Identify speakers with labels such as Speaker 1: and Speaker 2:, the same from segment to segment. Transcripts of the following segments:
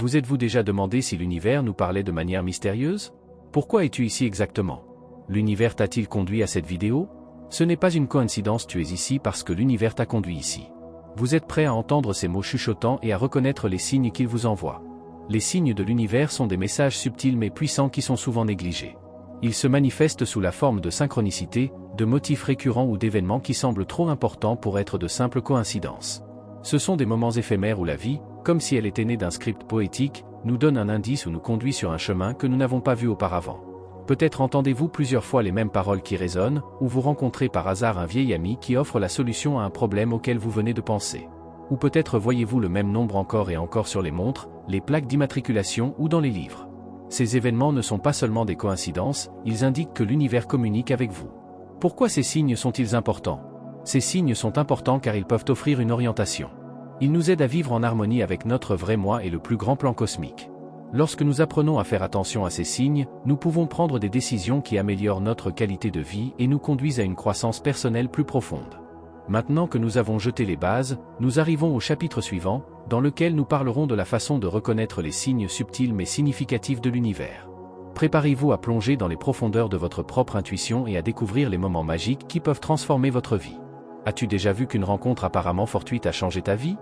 Speaker 1: Vous êtes-vous déjà demandé si l'univers nous parlait de manière mystérieuse? Pourquoi es-tu ici exactement? L'univers t'a-t-il conduit à cette vidéo? Ce n'est pas une coïncidence, tu es ici parce que l'univers t'a conduit ici. Vous êtes prêt à entendre ces mots chuchotants et à reconnaître les signes qu'il vous envoie. Les signes de l'univers sont des messages subtils mais puissants qui sont souvent négligés. Ils se manifestent sous la forme de synchronicité, de motifs récurrents ou d'événements qui semblent trop importants pour être de simples coïncidences. Ce sont des moments éphémères où la vie, comme si elle était née d'un script poétique, nous donne un indice ou nous conduit sur un chemin que nous n'avons pas vu auparavant. Peut-être entendez-vous plusieurs fois les mêmes paroles qui résonnent, ou vous rencontrez par hasard un vieil ami qui offre la solution à un problème auquel vous venez de penser. Ou peut-être voyez-vous le même nombre encore et encore sur les montres, les plaques d'immatriculation ou dans les livres. Ces événements ne sont pas seulement des coïncidences, ils indiquent que l'univers communique avec vous. Pourquoi ces signes sont-ils importants? Ces signes sont importants car ils peuvent offrir une orientation. Ils nous aident à vivre en harmonie avec notre vrai moi et le plus grand plan cosmique. Lorsque nous apprenons à faire attention à ces signes, nous pouvons prendre des décisions qui améliorent notre qualité de vie et nous conduisent à une croissance personnelle plus profonde. Maintenant que nous avons jeté les bases, nous arrivons au chapitre suivant, dans lequel nous parlerons de la façon de reconnaître les signes subtils mais significatifs de l'univers. Préparez-vous à plonger dans les profondeurs de votre propre intuition et à découvrir les moments magiques qui peuvent transformer votre vie. As-tu déjà vu qu'une rencontre apparemment fortuite a changé ta vie?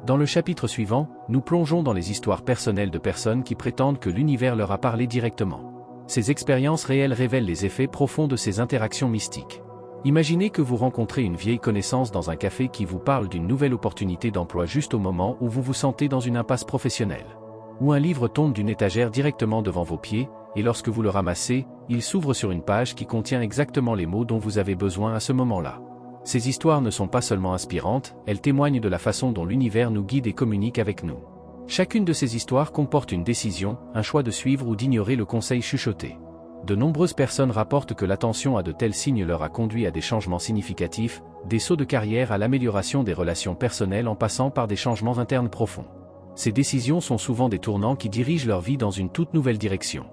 Speaker 1: Dans le chapitre suivant, nous plongeons dans les histoires personnelles de personnes qui prétendent que l'univers leur a parlé directement. Ces expériences réelles révèlent les effets profonds de ces interactions mystiques. Imaginez que vous rencontrez une vieille connaissance dans un café qui vous parle d'une nouvelle opportunité d'emploi juste au moment où vous vous sentez dans une impasse professionnelle. Ou un livre tombe d'une étagère directement devant vos pieds, et lorsque vous le ramassez, il s'ouvre sur une page qui contient exactement les mots dont vous avez besoin à ce moment-là. Ces histoires ne sont pas seulement inspirantes, elles témoignent de la façon dont l'univers nous guide et communique avec nous. Chacune de ces histoires comporte une décision, un choix de suivre ou d'ignorer le conseil chuchoté. De nombreuses personnes rapportent que l'attention à de tels signes leur a conduit à des changements significatifs, des sauts de carrière à l'amélioration des relations personnelles en passant par des changements internes profonds. Ces décisions sont souvent des tournants qui dirigent leur vie dans une toute nouvelle direction.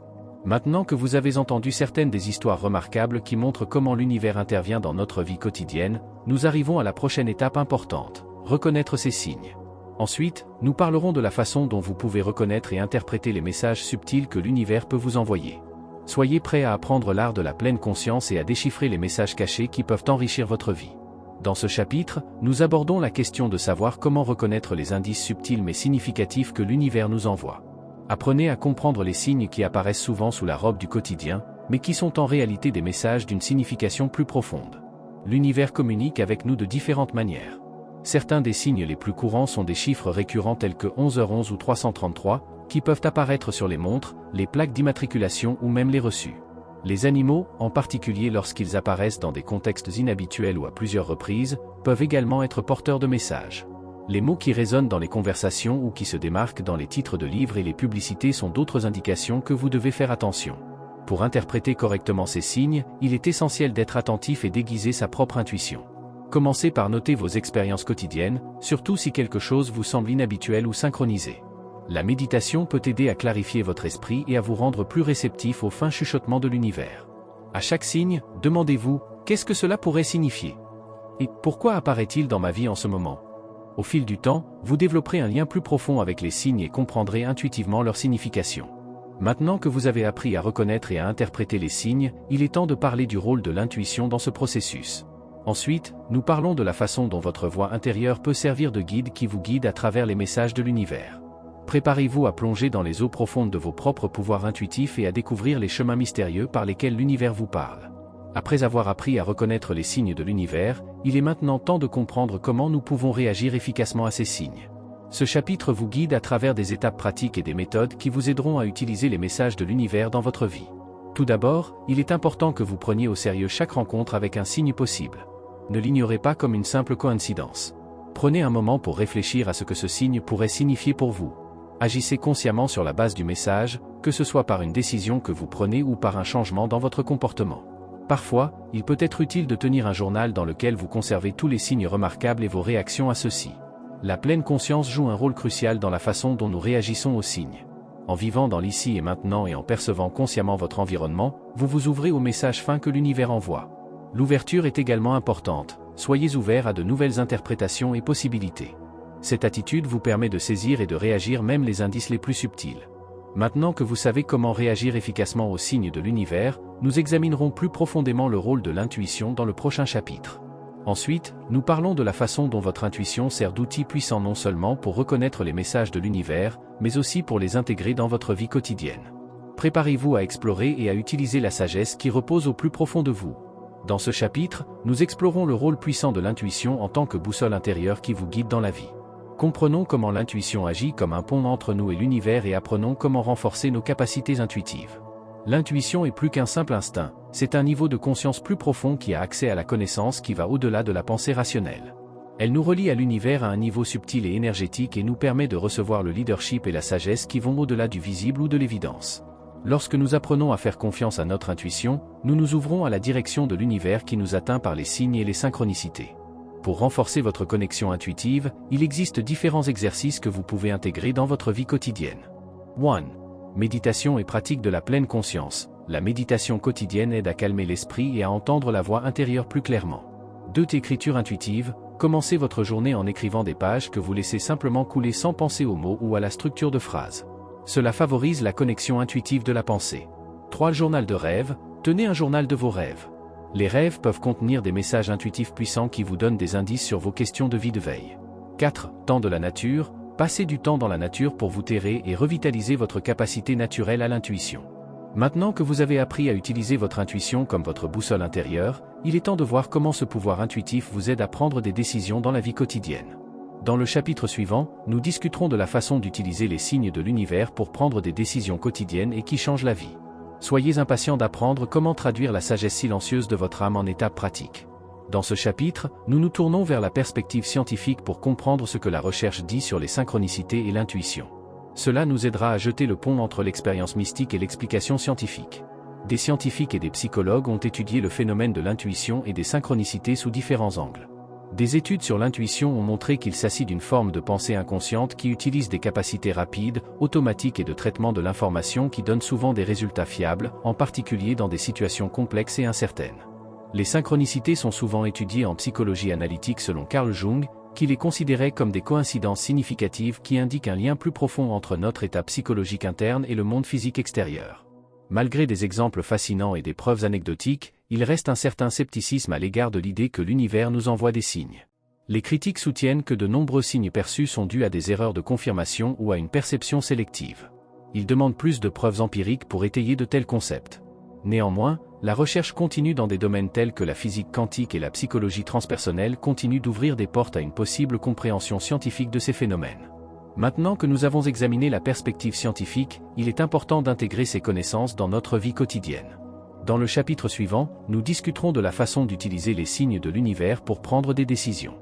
Speaker 1: Maintenant que vous avez entendu certaines des histoires remarquables qui montrent comment l'univers intervient dans notre vie quotidienne, nous arrivons à la prochaine étape importante, reconnaître ces signes. Ensuite, nous parlerons de la façon dont vous pouvez reconnaître et interpréter les messages subtils que l'univers peut vous envoyer. Soyez prêts à apprendre l'art de la pleine conscience et à déchiffrer les messages cachés qui peuvent enrichir votre vie. Dans ce chapitre, nous abordons la question de savoir comment reconnaître les indices subtils mais significatifs que l'univers nous envoie. Apprenez à comprendre les signes qui apparaissent souvent sous la robe du quotidien, mais qui sont en réalité des messages d'une signification plus profonde. L'univers communique avec nous de différentes manières. Certains des signes les plus courants sont des chiffres récurrents tels que 11h11 ou 333, qui peuvent apparaître sur les montres, les plaques d'immatriculation ou même les reçus. Les animaux, en particulier lorsqu'ils apparaissent dans des contextes inhabituels ou à plusieurs reprises, peuvent également être porteurs de messages. Les mots qui résonnent dans les conversations ou qui se démarquent dans les titres de livres et les publicités sont d'autres indications que vous devez faire attention. Pour interpréter correctement ces signes, il est essentiel d'être attentif et d'aiguiser sa propre intuition. Commencez par noter vos expériences quotidiennes, surtout si quelque chose vous semble inhabituel ou synchronisé. La méditation peut aider à clarifier votre esprit et à vous rendre plus réceptif aux fins chuchotements de l'univers. À chaque signe, demandez-vous, qu'est-ce que cela pourrait signifier? Et pourquoi apparaît-il dans ma vie en ce moment? Au fil du temps, vous développerez un lien plus profond avec les signes et comprendrez intuitivement leur signification. Maintenant que vous avez appris à reconnaître et à interpréter les signes, il est temps de parler du rôle de l'intuition dans ce processus. Ensuite, nous parlons de la façon dont votre voix intérieure peut servir de guide qui vous guide à travers les messages de l'univers. Préparez-vous à plonger dans les eaux profondes de vos propres pouvoirs intuitifs et à découvrir les chemins mystérieux par lesquels l'univers vous parle. Après avoir appris à reconnaître les signes de l'univers, il est maintenant temps de comprendre comment nous pouvons réagir efficacement à ces signes. Ce chapitre vous guide à travers des étapes pratiques et des méthodes qui vous aideront à utiliser les messages de l'univers dans votre vie. Tout d'abord, il est important que vous preniez au sérieux chaque rencontre avec un signe possible. Ne l'ignorez pas comme une simple coïncidence. Prenez un moment pour réfléchir à ce que ce signe pourrait signifier pour vous. Agissez consciemment sur la base du message, que ce soit par une décision que vous prenez ou par un changement dans votre comportement. Parfois, il peut être utile de tenir un journal dans lequel vous conservez tous les signes remarquables et vos réactions à ceux-ci. La pleine conscience joue un rôle crucial dans la façon dont nous réagissons aux signes. En vivant dans l'ici et maintenant et en percevant consciemment votre environnement, vous vous ouvrez aux messages fins que l'univers envoie. L'ouverture est également importante, soyez ouverts à de nouvelles interprétations et possibilités. Cette attitude vous permet de saisir et de réagir même les indices les plus subtils. Maintenant que vous savez comment réagir efficacement aux signes de l'univers, nous examinerons plus profondément le rôle de l'intuition dans le prochain chapitre. Ensuite, nous parlons de la façon dont votre intuition sert d'outil puissant non seulement pour reconnaître les messages de l'univers, mais aussi pour les intégrer dans votre vie quotidienne. Préparez-vous à explorer et à utiliser la sagesse qui repose au plus profond de vous. Dans ce chapitre, nous explorons le rôle puissant de l'intuition en tant que boussole intérieure qui vous guide dans la vie. Comprenons comment l'intuition agit comme un pont entre nous et l'univers et apprenons comment renforcer nos capacités intuitives. L'intuition est plus qu'un simple instinct, c'est un niveau de conscience plus profond qui a accès à la connaissance qui va au-delà de la pensée rationnelle. Elle nous relie à l'univers à un niveau subtil et énergétique et nous permet de recevoir le leadership et la sagesse qui vont au-delà du visible ou de l'évidence. Lorsque nous apprenons à faire confiance à notre intuition, nous nous ouvrons à la direction de l'univers qui nous atteint par les signes et les synchronicités. Pour renforcer votre connexion intuitive, il existe différents exercices que vous pouvez intégrer dans votre vie quotidienne. 1. Méditation et pratique de la pleine conscience. La méditation quotidienne aide à calmer l'esprit et à entendre la voix intérieure plus clairement. 2. Écriture intuitive. Commencez votre journée en écrivant des pages que vous laissez simplement couler sans penser aux mots ou à la structure de phrases. Cela favorise la connexion intuitive de la pensée. 3. Journal de rêve. Tenez un journal de vos rêves. Les rêves peuvent contenir des messages intuitifs puissants qui vous donnent des indices sur vos questions de vie de veille. 4. Temps de la nature. Passez du temps dans la nature pour vous terrer et revitaliser votre capacité naturelle à l'intuition. Maintenant que vous avez appris à utiliser votre intuition comme votre boussole intérieure, il est temps de voir comment ce pouvoir intuitif vous aide à prendre des décisions dans la vie quotidienne. Dans le chapitre suivant, nous discuterons de la façon d'utiliser les signes de l'univers pour prendre des décisions quotidiennes et qui changent la vie. Soyez impatients d'apprendre comment traduire la sagesse silencieuse de votre âme en étapes pratiques. Dans ce chapitre, nous nous tournons vers la perspective scientifique pour comprendre ce que la recherche dit sur les synchronicités et l'intuition. Cela nous aidera à jeter le pont entre l'expérience mystique et l'explication scientifique. Des scientifiques et des psychologues ont étudié le phénomène de l'intuition et des synchronicités sous différents angles. Des études sur l'intuition ont montré qu'il s'agit d'une forme de pensée inconsciente qui utilise des capacités rapides, automatiques et de traitement de l'information qui donnent souvent des résultats fiables, en particulier dans des situations complexes et incertaines. Les synchronicités sont souvent étudiées en psychologie analytique selon Carl Jung, qui les considérait comme des coïncidences significatives qui indiquent un lien plus profond entre notre état psychologique interne et le monde physique extérieur. Malgré des exemples fascinants et des preuves anecdotiques, il reste un certain scepticisme à l'égard de l'idée que l'univers nous envoie des signes. Les critiques soutiennent que de nombreux signes perçus sont dus à des erreurs de confirmation ou à une perception sélective. Ils demandent plus de preuves empiriques pour étayer de tels concepts. Néanmoins, la recherche continue dans des domaines tels que la physique quantique et la psychologie transpersonnelle continuent d'ouvrir des portes à une possible compréhension scientifique de ces phénomènes. Maintenant que nous avons examiné la perspective scientifique, il est important d'intégrer ces connaissances dans notre vie quotidienne. Dans le chapitre suivant, nous discuterons de la façon d'utiliser les signes de l'univers pour prendre des décisions.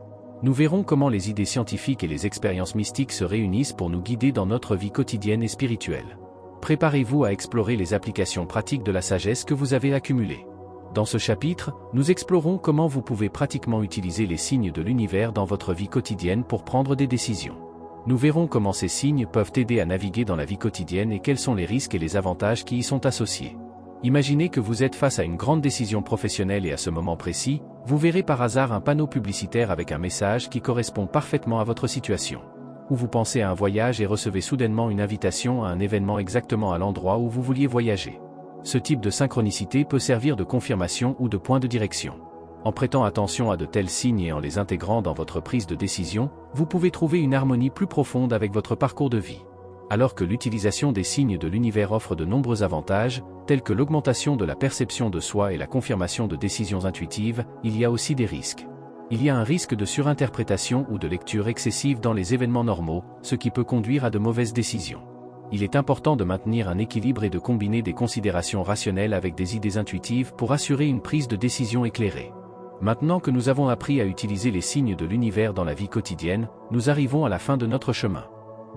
Speaker 1: Nous verrons comment les idées scientifiques et les expériences mystiques se réunissent pour nous guider dans notre vie quotidienne et spirituelle. Préparez-vous à explorer les applications pratiques de la sagesse que vous avez accumulées. Dans ce chapitre, nous explorons comment vous pouvez pratiquement utiliser les signes de l'univers dans votre vie quotidienne pour prendre des décisions. Nous verrons comment ces signes peuvent aider à naviguer dans la vie quotidienne et quels sont les risques et les avantages qui y sont associés. Imaginez que vous êtes face à une grande décision professionnelle et à ce moment précis, vous verrez par hasard un panneau publicitaire avec un message qui correspond parfaitement à votre situation. Ou vous pensez à un voyage et recevez soudainement une invitation à un événement exactement à l'endroit où vous vouliez voyager. Ce type de synchronicité peut servir de confirmation ou de point de direction. En prêtant attention à de tels signes et en les intégrant dans votre prise de décision, vous pouvez trouver une harmonie plus profonde avec votre parcours de vie. Alors que l'utilisation des signes de l'univers offre de nombreux avantages, tels que l'augmentation de la perception de soi et la confirmation de décisions intuitives, il y a aussi des risques. Il y a un risque de surinterprétation ou de lecture excessive dans les événements normaux, ce qui peut conduire à de mauvaises décisions. Il est important de maintenir un équilibre et de combiner des considérations rationnelles avec des idées intuitives pour assurer une prise de décision éclairée. Maintenant que nous avons appris à utiliser les signes de l'univers dans la vie quotidienne, nous arrivons à la fin de notre chemin.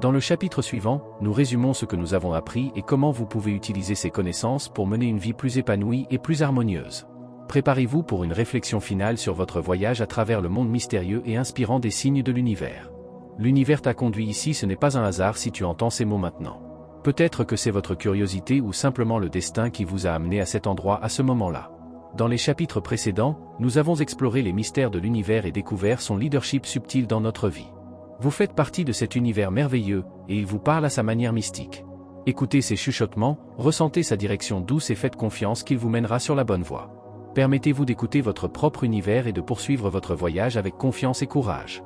Speaker 1: Dans le chapitre suivant, nous résumons ce que nous avons appris et comment vous pouvez utiliser ces connaissances pour mener une vie plus épanouie et plus harmonieuse. Préparez-vous pour une réflexion finale sur votre voyage à travers le monde mystérieux et inspirant des signes de l'univers. L'univers t'a conduit ici, ce n'est pas un hasard si tu entends ces mots maintenant. Peut-être que c'est votre curiosité ou simplement le destin qui vous a amené à cet endroit à ce moment-là. Dans les chapitres précédents, nous avons exploré les mystères de l'univers et découvert son leadership subtil dans notre vie. Vous faites partie de cet univers merveilleux, et il vous parle à sa manière mystique. Écoutez ses chuchotements, ressentez sa direction douce et faites confiance qu'il vous mènera sur la bonne voie. Permettez-vous d'écouter votre propre univers et de poursuivre votre voyage avec confiance et courage.